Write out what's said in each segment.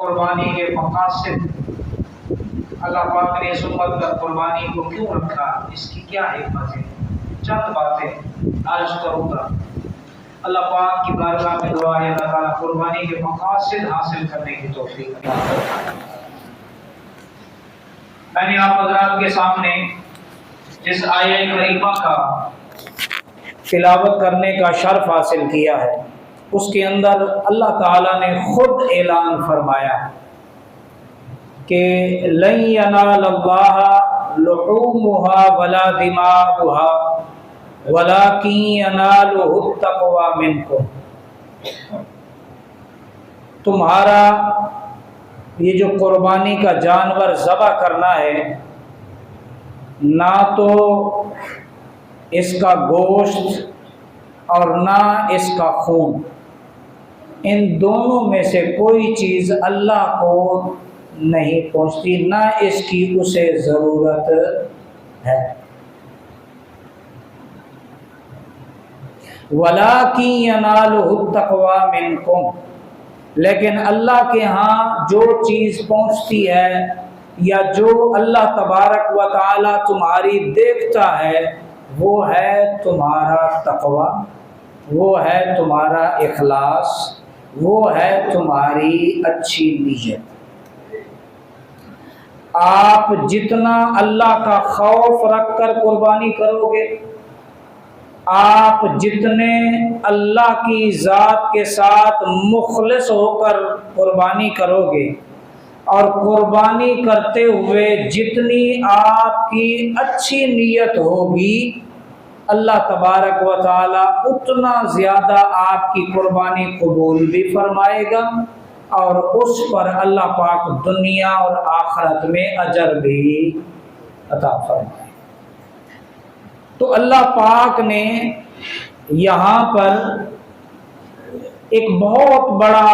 कुर्बानी के मकासद, अल्लाह पाक ने इस उम्मत पर कुर्बानी को क्यों रखा, इसकी क्या हिकमत है, चंद बातें अर्ज करूँगा। अल्लाह पाक की बारगाह में दुआ है अल्लाह ताला कुर्बानी के मकासद हासिल करने की तौफीक अता फरमाए। मैंने आप हज़रात के सामने जिस आया करीमा का तिलावत करने का शर्फ हासिल किया है, उसके अंदर अल्लाह ताला ने खुद ऐलान फरमाया कि लन यनालल्लाह लुहूमुहा वला दिमाउहा वलाकिन यनालुहु तक़वा मिनकुम। तुम्हारा ये जो कुर्बानी का जानवर ज़बह करना है, ना तो इसका गोश्त और ना इसका खून, इन दोनों में से कोई चीज़ अल्लाह को नहीं पहुँचती, ना इसकी उसे ज़रूरत है। वलाकिन यनालुहु तक़वा मिनकुम, लेकिन अल्लाह के यहाँ जो चीज़ पहुँचती है या जो अल्लाह तबारक व तआला तुम्हारी देखता है, वो है तुम्हारा तक़वा, वो है तुम्हारा इखलास, वो है तुम्हारी अच्छी नीयत। आप जितना अल्लाह का खौफ रख कर कुर्बानी करोगे, आप जितने अल्लाह की ज़ात के साथ मुखलिस होकर कुर्बानी करोगे और कुर्बानी करते हुए जितनी आपकी अच्छी नीयत होगी, अल्लाह तबारक व तआला उतना ज़्यादा आपकी कुर्बानी कबूल भी फरमाएगा और उस पर अल्लाह पाक दुनिया और आखिरत में अजर भी अता फरमाए। तो अल्लाह पाक ने यहाँ पर एक बहुत बड़ा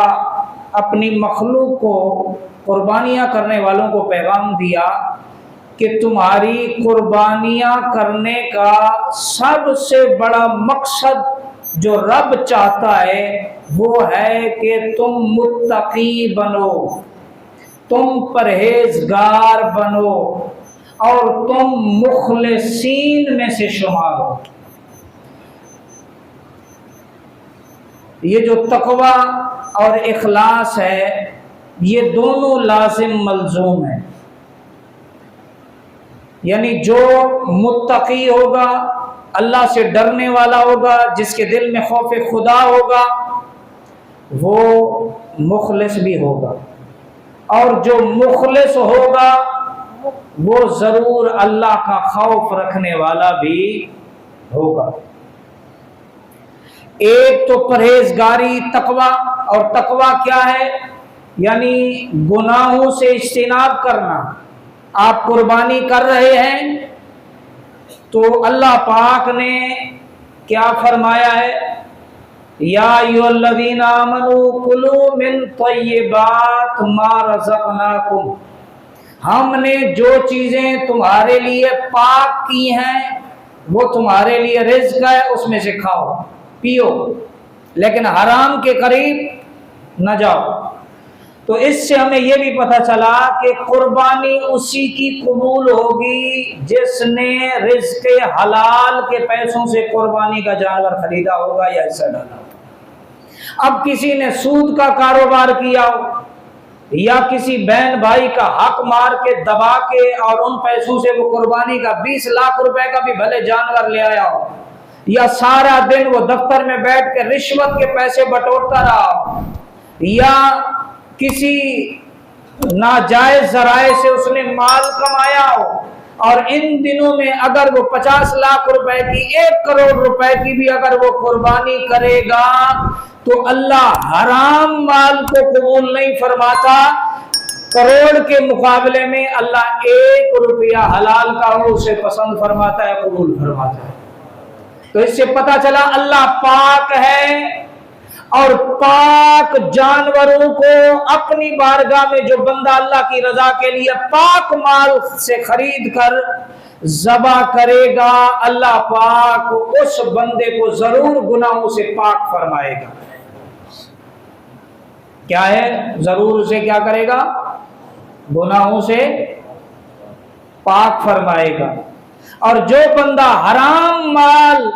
अपनी मखलूक को, कुर्बानियाँ करने वालों को पैगाम दिया कि तुम्हारी कुर्बानियाँ करने का सबसे बड़ा मकसद जो रब चाहता है वो है कि तुम मुत्तकी बनो, तुम परहेजगार बनो और तुम मुखलिसीन में से शुमार हो। ये जो तक़वा और इखलास है, ये दोनों लाजिम मलजूम है। यानी जो मुत्तकी होगा, अल्लाह से डरने वाला होगा, जिसके दिल में खौफ खुदा होगा, वो मुखलिस भी होगा, और जो मुखलिस होगा वो ज़रूर अल्लाह का खौफ रखने वाला भी होगा। एक तो परहेजगारी तक़वा, और तक़वा क्या है? यानी गुनाहों से इज्तिनाब करना। आप कुर्बानी कर रहे हैं तो अल्लाह पाक ने क्या फरमाया है? या अय्युहल्लज़ीना आमनू कुलू मिन तय्यिबात मा रज़क़नाकुम। हमने जो चीज़ें तुम्हारे लिए पाक की हैं वो तुम्हारे लिए रिज़्क़ है, उसमें से खाओ पियो, लेकिन हराम के करीब न जाओ। तो इससे हमें यह भी पता चला कि कुर्बानी उसी की कबूल होगी जिसने रिज़्क़ हलाल के पैसों से कुर्बानी का जानवर खरीदा होगा या हिस्सा डाला होगा। अब किसी ने सूद का कारोबार किया हो या किसी बहन भाई का हक मार के दबा के और उन पैसों से वो कुर्बानी का 20 लाख रुपए का भी भले जानवर ले आया हो, या सारा दिन वो दफ्तर में बैठ के रिश्वत के पैसे बटोरता रहा हो, या किसी नाजायज जराए से उसने माल कमाया हो, और इन दिनों में अगर वो 50 लाख रुपए की, 1 करोड़ रुपए की भी अगर वो कुर्बानी करेगा तो अल्लाह हराम माल को कबूल नहीं फरमाता। करोड़ के मुकाबले में अल्लाह 1 रुपया हलाल का हो उसे पसंद फरमाता है, कबूल फरमाता है। तो इससे पता चला अल्लाह पाक है, और पाक जानवरों को अपनी बारगाह में जो बंदा अल्लाह की रजा के लिए पाक माल से खरीद कर ज़बा करेगा, अल्लाह पाक उस बंदे को जरूर गुनाहों से पाक फरमाएगा। क्या है, जरूर उसे क्या करेगा, गुनाहों से पाक फरमाएगा। और जो बंदा हराम माल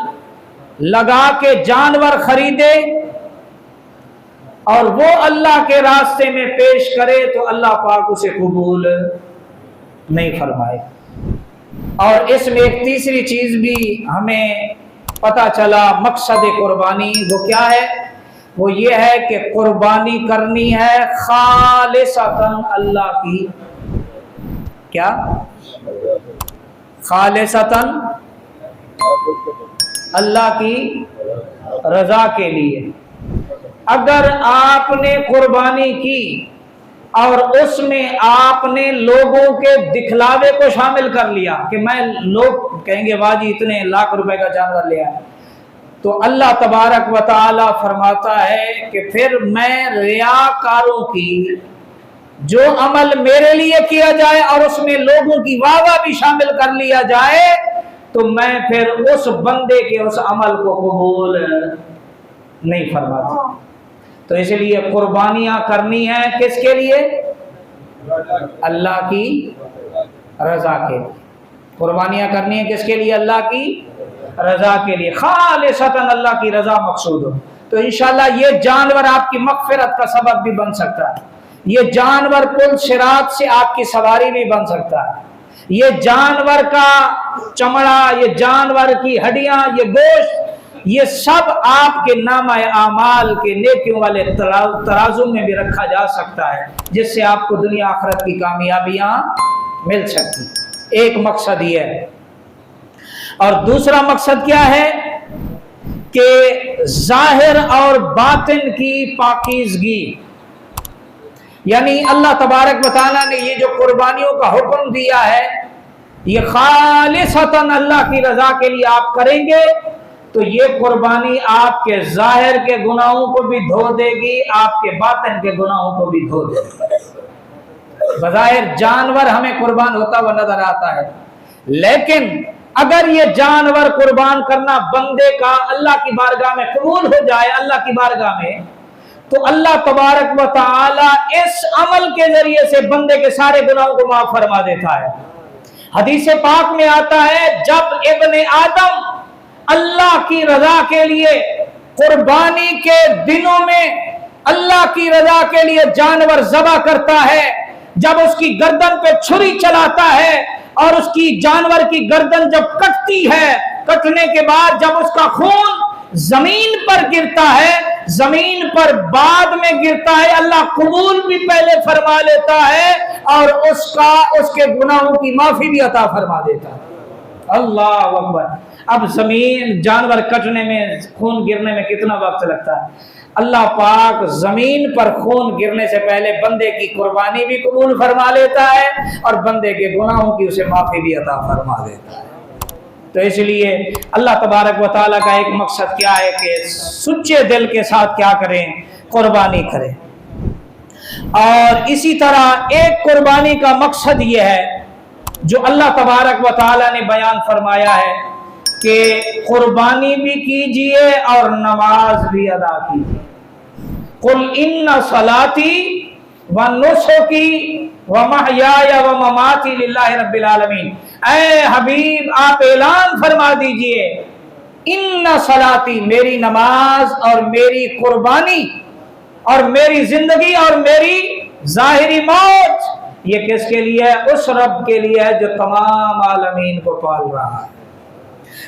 लगा के जानवर खरीदे और वो अल्लाह के रास्ते में पेश करे तो अल्लाह पाक उसे कबूल नहीं फरमाएगा। और इसमें एक तीसरी चीज भी हमें पता चला, मकसद कुर्बानी वो क्या है, वो ये है कि कुर्बानी करनी है खालिसतन अल्लाह की, क्या, खालिसतन अल्लाह की रजा के लिए। अगर आपने कुर्बानी की और उसमें आपने लोगों के दिखलावे को शामिल कर लिया कि मैं, लोग कहेंगे वाह जी इतने लाख रुपए का जानवर ले आए, तो अल्लाह तबारक व तआला फरमाता है कि फिर मैं रियाकारों की जो अमल मेरे लिए किया जाए और उसमें लोगों की वाह भी शामिल कर लिया जाए तो मैं फिर उस बंदे के उस अमल को कबूल नहीं फरमाता। तो इसलिए कुर्बानियां करनी है किसके लिए, अल्लाह की रजा के लिए। कुर्बानियां करनी है किसके लिए, अल्लाह की रजा के लिए, खालिसतन अल्लाह की रजा मकसूद हो। तो इंशाल्लाह ये जानवर आपकी मगफिरत का सबब भी बन सकता है, ये जानवर पुल सिरात से आपकी सवारी भी बन सकता है, ये जानवर का चमड़ा, ये जानवर की हड्डियां, ये गोश्त, ये सब आपके नामा आमाल के नेकियों वाले तराजू में भी रखा जा सकता है, जिससे आपको दुनिया आखिरत की कामयाबियां मिल सकती। एक मकसद ये है। और दूसरा मकसद क्या है कि जाहिर और बातिन की पाकीज़गी, यानी अल्लाह तबारक व तआला ने ये जो कुर्बानियों का हुक्म दिया है ये खालिसतन अल्लाह की रजा के लिए आप करेंगे तो ये कुर्बानी आपके जाहिर के गुनाहों को भी धो देगी, आपके बातिन के गुनाहों को भी धो देगी। बज़ाहिर जानवर हमें कुर्बान होता हुआ नजर आता है, लेकिन अगर ये जानवर कुर्बान करना बंदे का अल्लाह की बारगाह में कबूल हो जाए, अल्लाह की बारगाह में, तो अल्लाह तबारक व तआला इस अमल के जरिए से बंदे के सारे गुनाहों को माफ फरमा देता है। हदीस पाक में आता है जब इब्ने आदम अल्लाह की रजा के लिए कुर्बानी के दिनों में अल्लाह की रजा के लिए जानवर ज़बह करता है, जब उसकी गर्दन पे छुरी चलाता है और उसकी जानवर की गर्दन जब कटती है, कटने के बाद जब उसका खून जमीन पर गिरता है, जमीन पर बाद में गिरता है, अल्लाह कबूल भी पहले फरमा लेता है और उसके गुनाहों की माफी भी अता फरमा देता है। अल्लाह अकबर। अब जमीन जानवर कटने में, खून गिरने में कितना वक्त लगता है, अल्लाह पाक जमीन पर खून गिरने से पहले बंदे की कुर्बानी भी कबूल फरमा लेता है और बंदे के गुनाहों की उसे माफी भी अता फरमा देता है। तो इसलिए अल्लाह तबारक व तआला का एक मकसद क्या है कि सच्चे दिल के साथ क्या करें, कुर्बानी करें। और इसी तरह एक कुर्बानी का मकसद यह है जो अल्लाह तबारक व तआला ने बयान फरमाया है कि कुर्बानी भी कीजिए और नमाज भी अदा कीजिए। कुल इन्ना सलाती व नुसुकी व महयाया व ममाती लिल्लाहि रब्बिल आलमीन। ऐ हबीब आप ऐलान फरमा दीजिए, इन्ना सलाती, मेरी नमाज और मेरी कुर्बानी और मेरी जिंदगी और मेरी जाहिरी मौत, ये किसके लिए है? उस रब के लिए है जो तमाम आलमीन को पाल रहा है,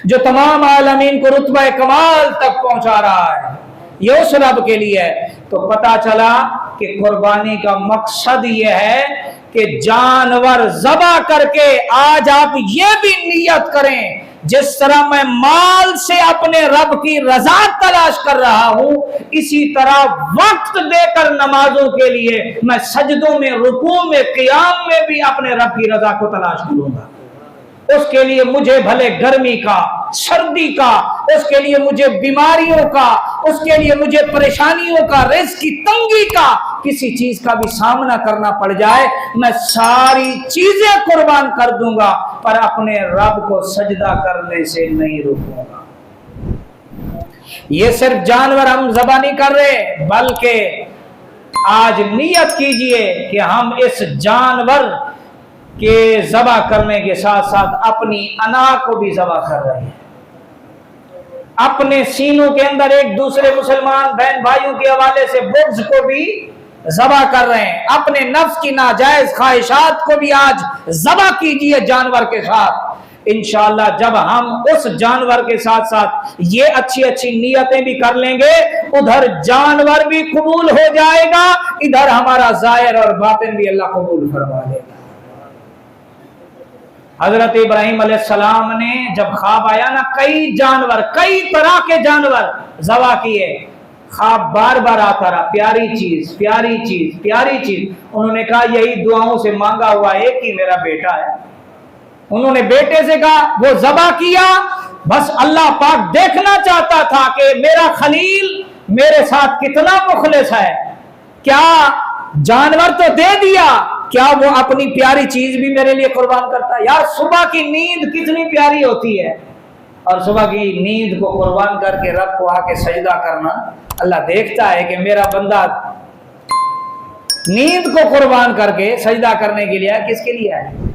जो तमाम आलमीन को रुतबा कमाल तक पहुंचा रहा है, ये उस रब के लिए है। तो पता चला कि कुर्बानी का मकसद ये है कि जानवर ज़बह करके आज आप ये भी नियत करें, जिस तरह मैं माल से अपने रब की रजा तलाश कर रहा हूं, इसी तरह वक्त देकर नमाजों के लिए मैं सजदों में, रुकू में, क़ियाम में भी अपने रब की रजा को तलाश करूंगा। उसके लिए मुझे भले गर्मी का, सर्दी का, उसके लिए मुझे बीमारियों का, उसके लिए मुझे परेशानियों का, रिज़्क़ की तंगी का, किसी चीज का भी सामना करना पड़ जाए, मैं सारी चीजें कुर्बान कर दूंगा, पर अपने रब को सजदा करने से नहीं रुकूंगा। ये सिर्फ जानवर हम ज़बह नहीं कर रहे, बल्कि आज नियत कीजिए कि हम इस जानवर के ज़बह करने के साथ साथ अपनी अना को भी ज़बह कर रहे हैं, अपने सीनों के अंदर एक दूसरे मुसलमान बहन भाइयों के हवाले से बुग़्ज़ को भी ज़बह कर रहे हैं, अपने नफ्स की नाजायज ख्वाहिशात को भी आज ज़बह कीजिए जानवर के साथ। इंशाअल्लाह जब हम उस जानवर के साथ साथ ये अच्छी अच्छी नियतें भी कर लेंगे, उधर जानवर भी कबूल हो जाएगा, इधर हमारा ज़ाहिर और बातिन भी अल्लाह कबूल फरमा लेगा। हजरत इब्राहिम अलैहिस्सलाम ने जब ख्वाब आया ना, कई जानवर, कई तरह के जानवर ज़बह किए, ख्वाब बार बार आता रहा, प्यारी चीज प्यारी चीज प्यारी चीज। उन्होंने कहा यही दुआओं से मांगा हुआ एक ही मेरा बेटा है। उन्होंने बेटे से कहा, वो ज़बह किया, बस अल्लाह पाक देखना चाहता था कि मेरा खलील मेरे साथ कितना मुखलिस है। क्या जानवर तो दे दिया, क्या वो अपनी प्यारी चीज भी मेरे लिए कुर्बान करता है? यार सुबह की नींद कितनी प्यारी होती है, और सुबह की नींद को कुर्बान करके रब को आके सजदा करना, अल्लाह देखता है कि मेरा बंदा नींद को कुर्बान करके सजदा करने के लिए है, किसके लिए है?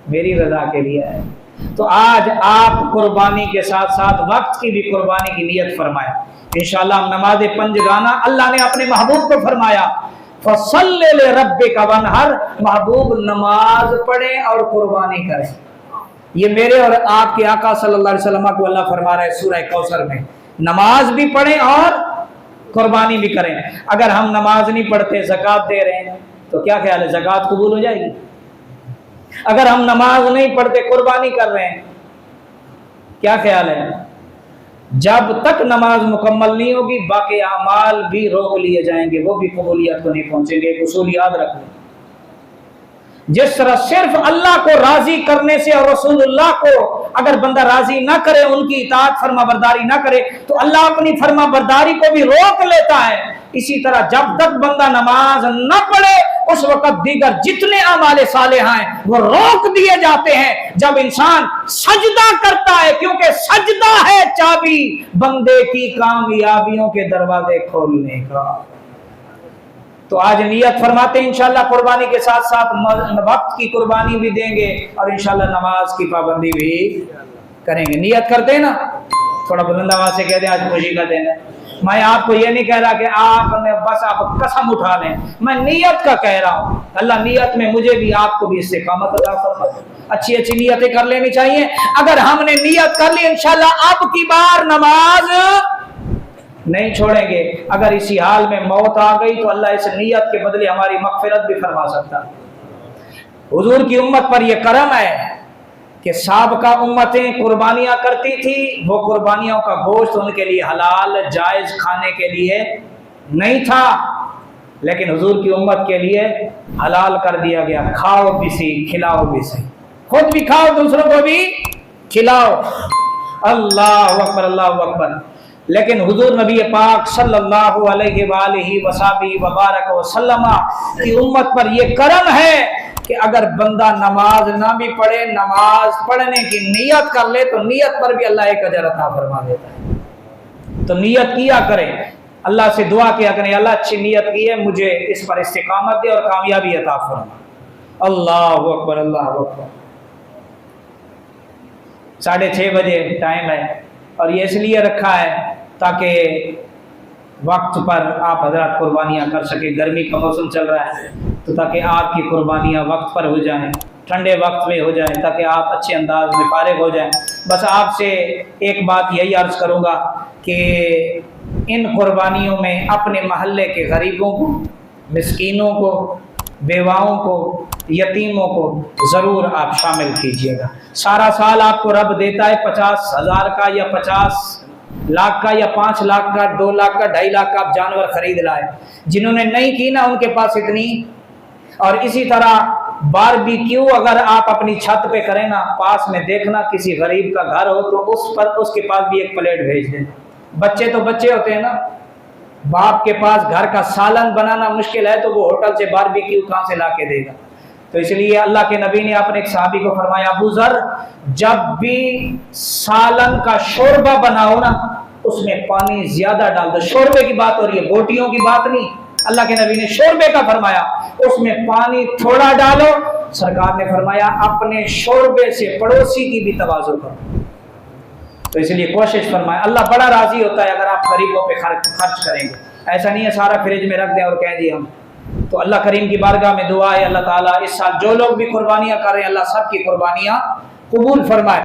मेरी रजा के लिए है। तो आज आप कुर्बानी के साथ साथ वक्त की भी कुर्बानी की नियत फरमाए। इंशाअल्लाह हम नमाज पंजगाना, अल्लाह ने अपने महबूब को फरमाया फसल्लि लिरब्बिका वनहर, महबूब नमाज पढ़े और कुर्बानी करें। ये मेरे और आपके आका सल्लल्लाहु अलैहि वसल्लम को अल्लाह फरमा रहा है सूरह कौसर में, नमाज भी पढ़ें और कुर्बानी भी करें। अगर हम नमाज नहीं पढ़ते, ज़कात दे रहे हैं, तो क्या ख्याल है ज़कात कबूल हो जाएगी? अगर हम नमाज नहीं पढ़ते, कुर्बानी कर रहे हैं, क्या ख्याल है? जब तक नमाज मुकम्मल नहीं होगी बाकी अमाल भी रोक लिए जाएंगे, वो भी कबूलियत को नहीं पहुंचेंगे। एक उसूल याद रखें, जिस तरह सिर्फ अल्लाह को राजी करने से और रसूलुल्लाह को अगर बंदा राजी ना करे, उनकी इताअत फर्माबरदारी ना करे, तो अल्लाह अपनी फर्माबरदारी को भी रोक लेता है। इसी तरह जब तक बंदा नमाज न पढ़े, उस वक्त दीगर जितने अमाले सालेह हैं वो रोक दिए जाते हैं। जब इंसान सजदा करता है, क्योंकि सजदा है चाबी बंदे की कामयाबियों के दरवाजे खोलने का। तो आज नियत फरमाते हैं इंशाअल्लाह कुर्बानी के साथ साथ वक्त की कुर्बानी भी देंगे और इंशाअल्लाह नमाज की पाबंदी भी करेंगे। नियत करते हैं ना, थोड़ा बुलंद आवाज से कह दें आज खुशी का दिन है। मैं आपको ये नहीं कह रहा कि आपने बस आप कसम उठा लें, मैं नियत का कह रहा हूँ। अल्लाह नियत में मुझे भी आपको भी इस्तिकामत अता फरमाए। अच्छी अच्छी नियतें कर लेनी चाहिए। अगर हमने नियत कर ली इंशाअल्लाह अब की बार नमाज नहीं छोड़ेंगे। अगर इसी हाल में मौत आ गई तो अल्लाह इस नियत के बदले हमारी मग़फ़िरत भी फरमा सकता है। हुजूर की उम्मत पर यह करम है कि साबका उम्मतें कुर्बानियां करती थी, वो कुर्बानियों का गोश्त उनके लिए हलाल जायज खाने के लिए नहीं था, लेकिन हुजूर की उम्मत के लिए हलाल कर दिया गया। खाओ भी सही, खिलाओ भी सही, खुद भी खाओ, दूसरों को भी खिलाओ। अल्लाह अकबर, अल्लाह अकबर। लेकिन हुजूर नबी पाक सल्लल्लाहु अलैहि वसल्लम की उम्मत पर यह करम है कि अगर बंदा नमाज ना भी पढ़े, नमाज पढ़ने की नियत कर ले तो नियत पर भी अल्लाह एक अजर अता फरमा देता है। तो नियत किया करें, अल्लाह से दुआ किया करें, अल्लाह अच्छी नियत की है, मुझे इस पर इस्तिकामत दे और कामयाबी अता फरमा। अल्लाहु अकबर, अल्लाहु अकबर। 6:30 बजे टाइम है और ये इसलिए रखा है ताकि वक्त पर आप हजरत कुर्बानियाँ कर सके। गर्मी का मौसम चल रहा है तो ताकि आपकी कुर्बानियाँ वक्त पर हो जाएं, ठंडे वक्त में हो जाएं, ताकि आप अच्छे अंदाज में फारिग हो जाएं। बस आपसे एक बात यही अर्ज़ करूँगा कि इन कुर्बानियों में अपने महल्ले के गरीबों को, मिस्कीनों को, बेवाओं को, यतीमों को ज़रूर आप शामिल कीजिएगा। सारा साल आपको रब देता है 50,000 का या 50 लाख का या 5 लाख का, 2 लाख का, 2.5 लाख का आप जानवर खरीद लाए। जिन्होंने नहीं की ना उनके पास इतनी। और इसी तरह बारबेक्यू अगर आप अपनी छत पे करें ना, पास में देखना किसी गरीब का घर हो तो उस पर उसके पास भी एक प्लेट भेज देना। बच्चे तो बच्चे होते हैं ना, बाप के पास घर का सालन बनाना मुश्किल है तो वो होटल से बारबेक्यू कहाँ से ला के देगा। तो इसलिए अल्लाह के नबी ने अपने एक सहाबी को फरमाया, अबू ज़र जब भी सालन का शोरबा बनाओ ना उसमें पानी ज्यादा डाल दो। शोरबे की बात हो रही है, बोटियों की बात नहीं। अल्लाह के नबी ने शोरबे का फरमाया, उसमें पानी थोड़ा डालो। सरकार ने फरमाया अपने शोरबे से पड़ोसी की भी तवाज़ु करो। तो इसलिए कोशिश फरमाए, अल्लाह बड़ा राजी होता है अगर आप गरीबों पे खर्च करेंगे। ऐसा नहीं है सारा फ्रिज में रख दें और कह दिए हम। तो अल्लाह करीम की बारगाह में दुआ है, अल्लाह ताला इस साल जो लोग भी कुर्बानियां कर रहे हैं, अल्लाह सब की कुर्बानियां कबूल फरमाए।